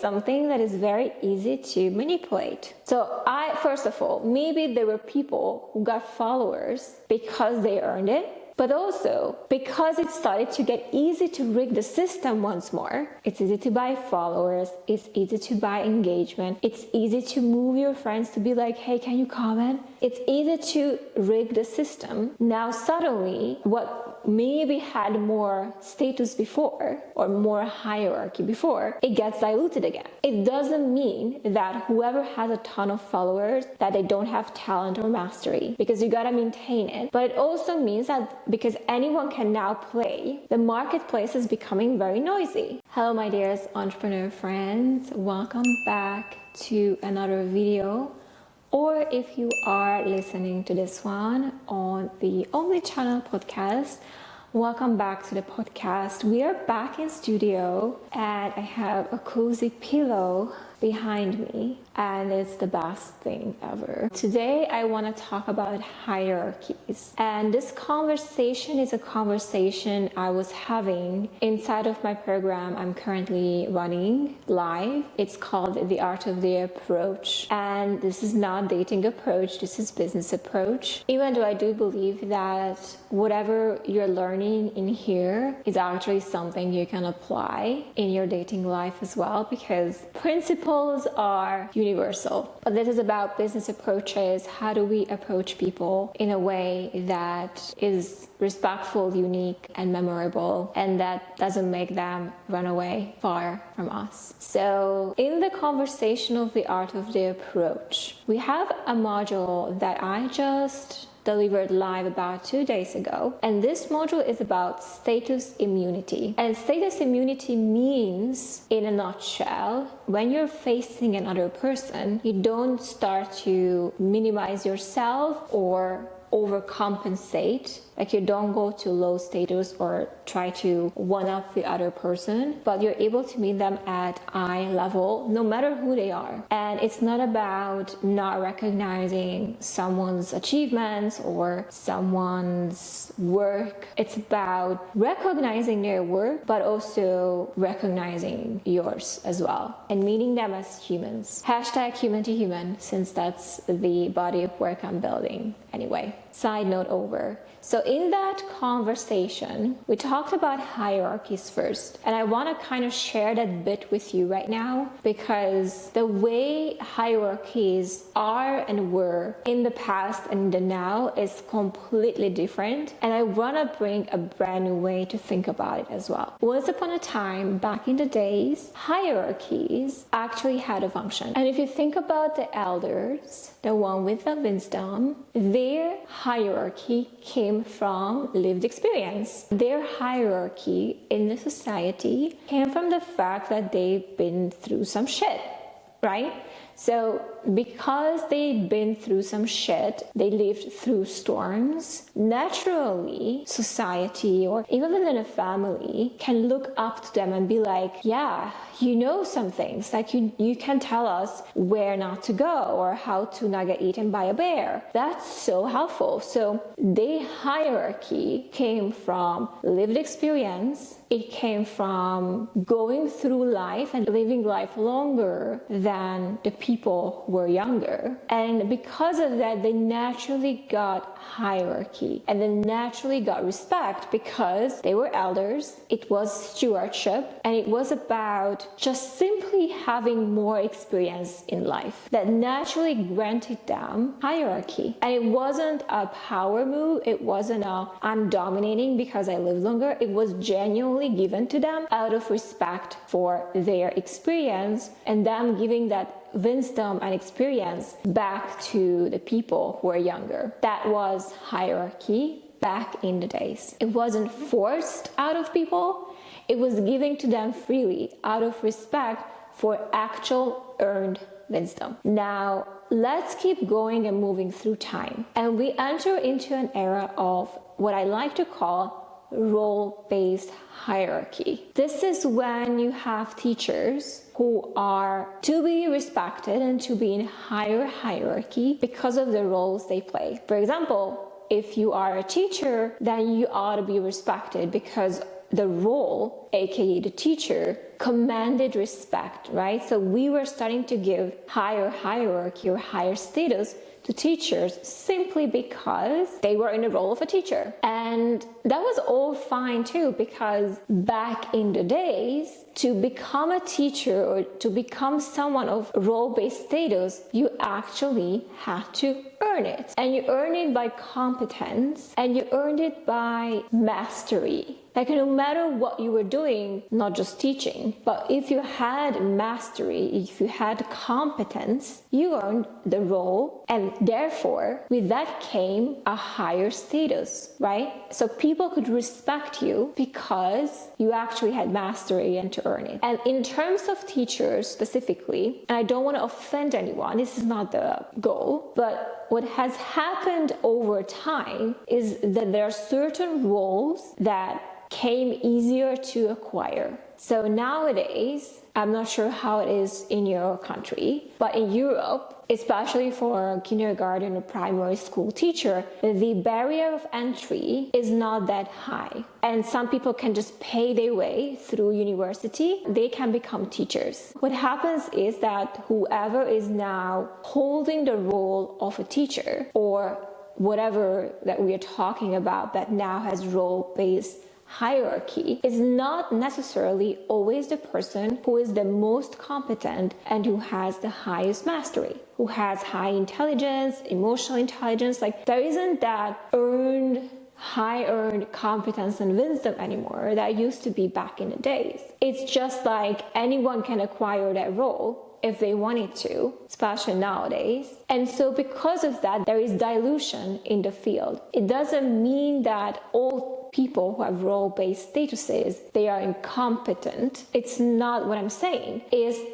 something that is very easy to manipulate. So first of all, maybe there were people who got followers because they earned it, but also because it started to get easy to rig the system once more. It's easy to buy followers, it's easy to buy engagement, it's easy to move your friends to be like, hey, can you comment? It's easy to rig the system. Now suddenly, what maybe had more status before or more hierarchy before, it gets diluted again. It doesn't mean that whoever has a ton of followers, that they don't have talent or mastery, because you gotta maintain it. But it also means that because anyone can now play, the marketplace is becoming very noisy. Hello my dearest entrepreneur friends, welcome back to another video. Or if you are listening to this one on the Only Channel podcast, welcome back to the podcast. We are back in studio and I have a cozy pillow behind me and it's the best thing ever. Today I want to talk about hierarchies, and this conversation is a conversation I was having inside of my program I'm currently running live. It's called The Art of the Approach, and this is not dating approach, this is business approach. Even though I do believe that whatever you're learning in here is actually something you can apply in your dating life as well, because principles are universal. But this is about business approaches. How do we approach people in a way that is respectful, unique, and memorable, and that doesn't make them run away far from us? So in the conversation of the art of the approach, we have a module that I just delivered live about 2 days ago, and this module is about status immunity. And status immunity means, in a nutshell, when you're facing another person, you don't start to minimize yourself or overcompensate. Like, you don't go to low status or try to one-up the other person, but you're able to meet them at eye level, no matter who they are. And it's not about not recognizing someone's achievements or someone's work. It's about recognizing their work, but also recognizing yours as well, and meeting them as humans. Hashtag human to human, since that's the body of work I'm building anyway. Side note over. So in that conversation, we talked about hierarchies first, and I want to kind of share that bit with you right now, because the way hierarchies are and were in the past and the now is completely different, and I want to bring a brand new way to think about it as well. Once upon a time, back in the days, hierarchies actually had a function. And if you think about the elders, the one with the wisdom, their hierarchy came from lived experience. Their hierarchy in the society came from the fact that they've been through some shit, right? So because they'd been through some shit, they lived through storms, naturally society or even within a family can look up to them and be like, yeah, you know some things, like you can tell us where not to go or how to not get eaten by a bear. That's so helpful. So their hierarchy came from lived experience. It came from going through life and living life longer than the people who were younger. And because of that, they naturally got hierarchy and then naturally got respect because they were elders. It was stewardship, and it was about just simply having more experience in life that naturally granted them hierarchy. And it wasn't a power move. It wasn't a I'm dominating because I live longer. It was genuinely given to them out of respect for their experience, and them giving that wisdom and experience back to the people who are younger. That was hierarchy back in the days. It wasn't forced out of people. It was given to them freely out of respect for actual earned wisdom. Now, let's keep going and moving through time. And we enter into an era of what I like to call role-based hierarchy. This is when you have teachers who are to be respected and to be in higher hierarchy because of the roles they play. For example, if you are a teacher, then you ought to be respected because the role, aka the teacher, commanded respect, right? So we were starting to give higher hierarchy or higher status to teachers simply because they were in the role of a teacher. And that was all fine too, because back in the days, to become a teacher or to become someone of role-based status, you actually had to earn it. And you earn it by competence, and you earned it by mastery. Like, no matter what you were doing, not just teaching, but if you had mastery, if you had competence, you earned the role, and therefore with that came a higher status, right? So people could respect you because you actually had mastery and to earn it. And in terms of teachers specifically, and I don't want to offend anyone, this is not the goal, but what has happened over time is that there are certain roles that came easier to acquire. So nowadays, I'm not sure how it is in your country, but in Europe, especially for a kindergarten or primary school teacher, the barrier of entry is not that high. And some people can just pay their way through university. They can become teachers. What happens is that whoever is now holding the role of a teacher, or whatever that we are talking about that now has role-based hierarchy, is not necessarily always the person who is the most competent and who has the highest mastery, who has high intelligence, emotional intelligence. Like, there isn't that high earned competence and wisdom anymore that used to be back in the days. It's just like anyone can acquire that role if they wanted to, especially nowadays. And so because of that, there is dilution in the field. It doesn't mean that all people who have role-based statuses, they are incompetent. It's not what I'm saying.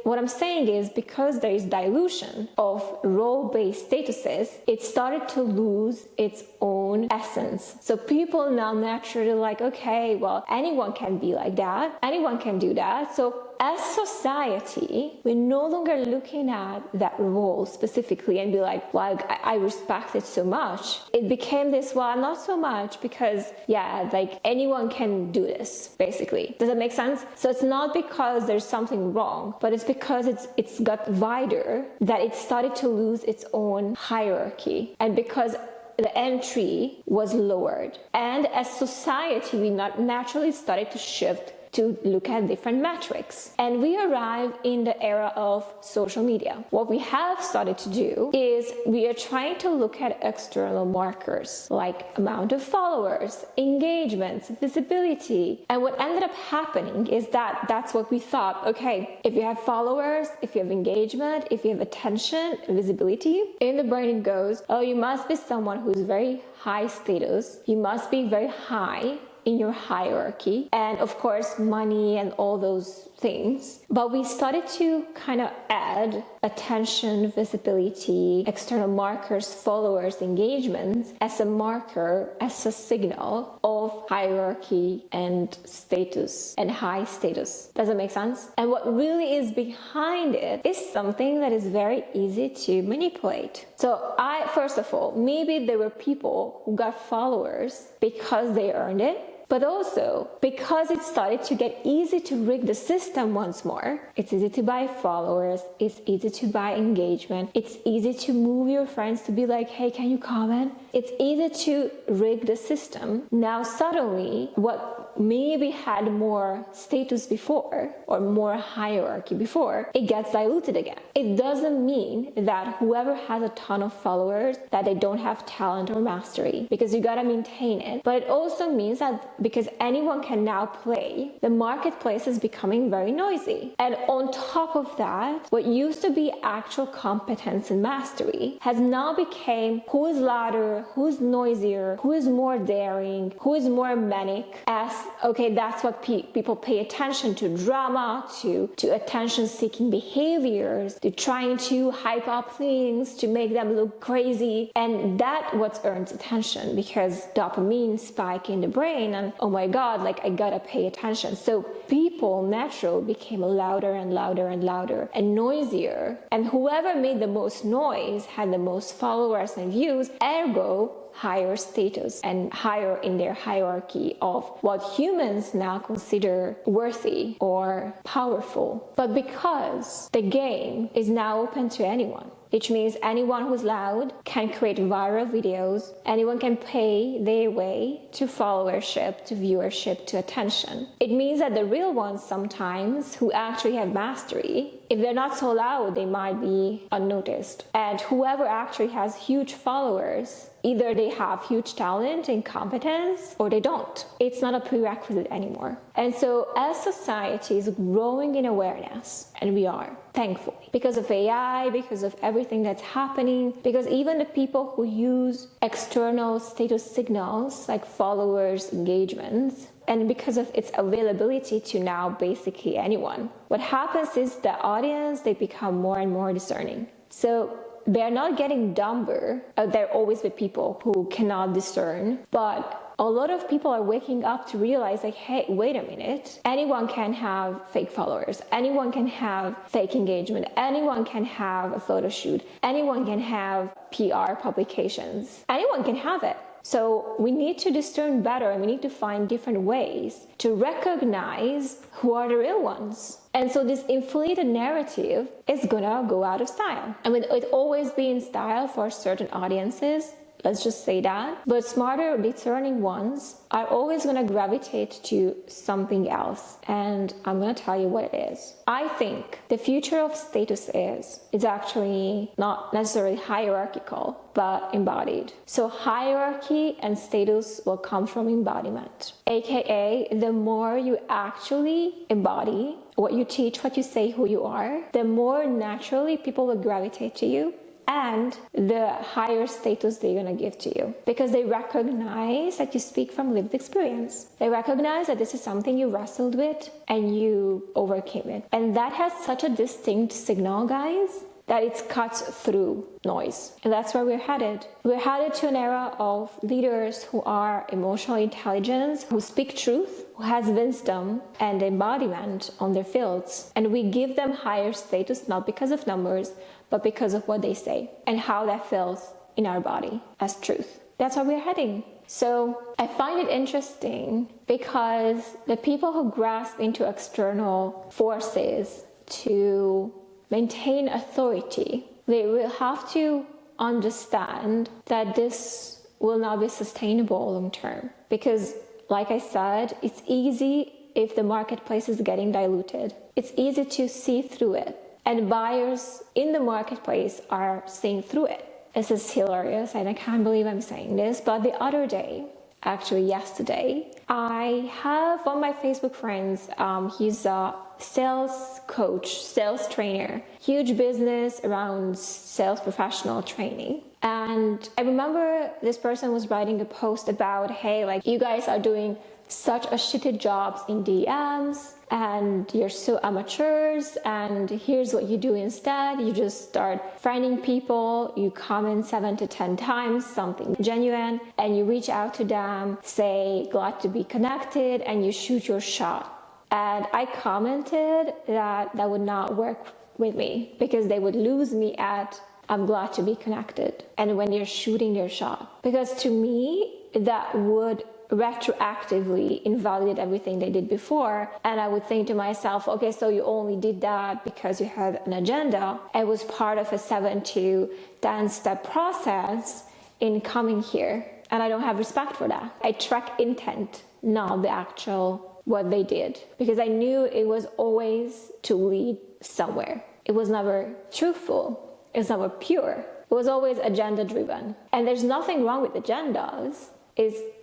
What I'm saying is because there is dilution of role-based statuses, it started to lose its own essence. So people now naturally like, okay, well, anyone can be like that. Anyone can do that. So as society, we're no longer looking at that role specifically and be like, well, I respect it so much. It became this, well, not so much because, yeah, like anyone can do this, basically. Does that make sense? So it's not because there's something wrong, but it's because it's got wider that it started to lose its own hierarchy. And because the entry was lowered. And as society, we naturally started to shift to look at different metrics. And we arrive in the era of social media. What we have started to do is we are trying to look at external markers like amount of followers, engagements, visibility. And what ended up happening is that that's what we thought, okay, if you have followers, if you have engagement, if you have attention, visibility, in the brain it goes, oh, you must be someone who's very high status. You must be very high in your hierarchy, and of course money and all those things. But we started to kind of add attention, visibility, external markers, followers, engagements as a marker, as a signal of hierarchy and status and high status. Does it make sense? And what really is behind it is something that is very easy to manipulate. So first of all, maybe there were people who got followers because they earned it, but also because it started to get easy to rig the system once more. It's easy to buy followers, it's easy to buy engagement, it's easy to move your friends to be like, hey, can you comment? It's easy to rig the system. Now suddenly, what maybe had more status before or more hierarchy before, it gets diluted again. It doesn't mean that whoever has a ton of followers that they don't have talent or mastery, because you gotta maintain it. But it also means that because anyone can now play, the marketplace is becoming very noisy. And on top of that, what used to be actual competence and mastery has now become who is louder, who's noisier, who is more daring, who is more manic, as okay, that's what people pay attention to: drama, to attention-seeking behaviors, to trying to hype up things to make them look crazy. And that what earns attention, because dopamine spike in the brain and oh my god, like I gotta pay attention. So people naturally became louder and louder and louder and noisier, and whoever made the most noise had the most followers and views, ergo higher status and higher in their hierarchy of what humans now consider worthy or powerful, but because the game is now open to anyone. Which means anyone who's loud can create viral videos, anyone can pay their way to followership, to viewership, to attention. It means that the real ones sometimes, who actually have mastery, if they're not so loud, they might be unnoticed. And whoever actually has huge followers, either they have huge talent and competence or they don't. It's not a prerequisite anymore. And so as society is growing in awareness, and we are, thankfully, because of AI, because of everything that's happening, because even the people who use external status signals like followers, engagements, and because of its availability to now basically anyone, what happens is the audience, they become more and more discerning. So they're not getting dumber. There always be people who cannot discern, but a lot of people are waking up to realize like, hey, wait a minute. Anyone can have fake followers. Anyone can have fake engagement. Anyone can have a photo shoot. Anyone can have PR publications. Anyone can have it. So we need to discern better, and we need to find different ways to recognize who are the real ones. And so this inflated narrative is gonna go out of style. I mean, it always be in style for certain audiences. Let's just say that. But smarter, discerning ones are always going to gravitate to something else. And I'm going to tell you what it is. I think the future of status is actually not necessarily hierarchical, but embodied. So hierarchy and status will come from embodiment. AKA, the more you actually embody what you teach, what you say, who you are, the more naturally people will gravitate to you, and the higher status they're going to give to you, because they recognize that you speak from lived experience. They recognize that this is something you wrestled with and you overcame it. And that has such a distinct signal, guys, that it cuts through noise. And that's where we're headed. We're headed to an era of leaders who are emotionally intelligent, who speak truth, who has wisdom and embodiment on their fields. And we give them higher status, not because of numbers, but because of what they say and how that feels in our body as truth. That's where we're heading. So I find it interesting because the people who grasp into external forces to maintain authority, they will have to understand that this will not be sustainable long term. Because like I said, it's easy if the marketplace is getting diluted. It's easy to see through it. And buyers in the marketplace are seeing through it. This is hilarious, and I can't believe I'm saying this, but the other day, actually yesterday, I have one of my Facebook friends, he's a sales coach, sales trainer, huge business around sales professional training. And I remember this person was writing a post about, hey, like, you guys are doing such a shitty job in DMs, and you're so amateurs, and here's what you do instead. You just start friending people, you comment 7 to 10 times something genuine, and you reach out to them, say glad to be connected, and you shoot your shot. And I commented that that would not work with me, because they would lose me at I'm glad to be connected, and when you're shooting your shot. Because to me, that would retroactively invalidate everything they did before, and I would think to myself, okay, so you only did that because you had an agenda. It was part of a 7 to 10 step process in coming here, and I don't have respect for that. I track intent, not the actual what they did, because I knew it was always to lead somewhere. It was never truthful, it was never pure, it was always agenda driven. And there's nothing wrong with agendas.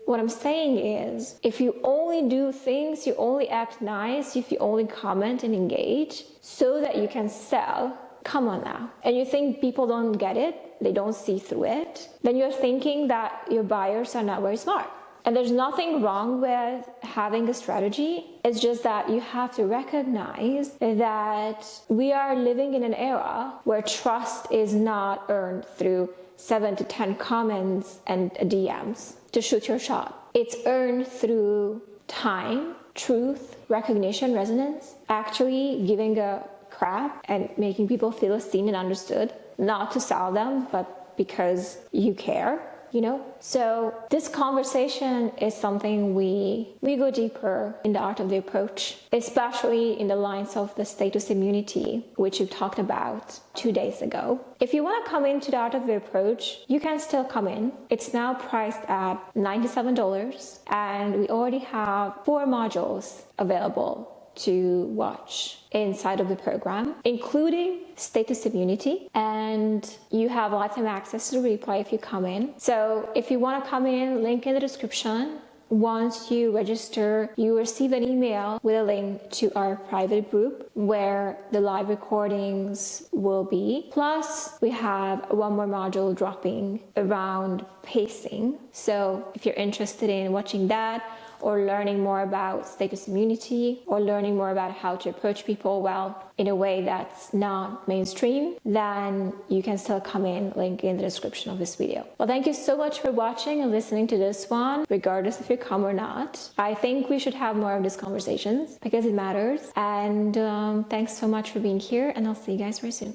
What I'm saying is, if you only do things, you only act nice, if you only comment and engage so that you can sell, come on now. And you think people don't get it, they don't see through it, then you're thinking that your buyers are not very smart. And there's nothing wrong with having a strategy. It's just that you have to recognize that we are living in an era where trust is not earned through 7 to 10 comments and DMs to shoot your shot. It's earned through time, truth, recognition, resonance, actually giving a crap and making people feel seen and understood, not to sell them, but because you care. So this conversation is something we go deeper in the art of the approach, especially in the lines of the status immunity, which we talked about 2 days ago. If you want to come into the art of the approach, you can still come in. It's now priced at $97, and we already have 4 modules available to watch inside of the program, including status immunity, and you have lifetime access to the replay if you come in. So if you want to come in, link in the description. Once you register, you receive an email with a link to our private group where the live recordings will be. Plus, we have one more module dropping around pacing. So if you're interested in watching that, or learning more about status immunity, or learning more about how to approach people well in a way that's not mainstream, then you can still come in, link in the description of this video. Well, thank you so much for watching and listening to this one, regardless if you come or not. I think we should have more of these conversations because it matters. And thanks so much for being here, and I'll see you guys very soon.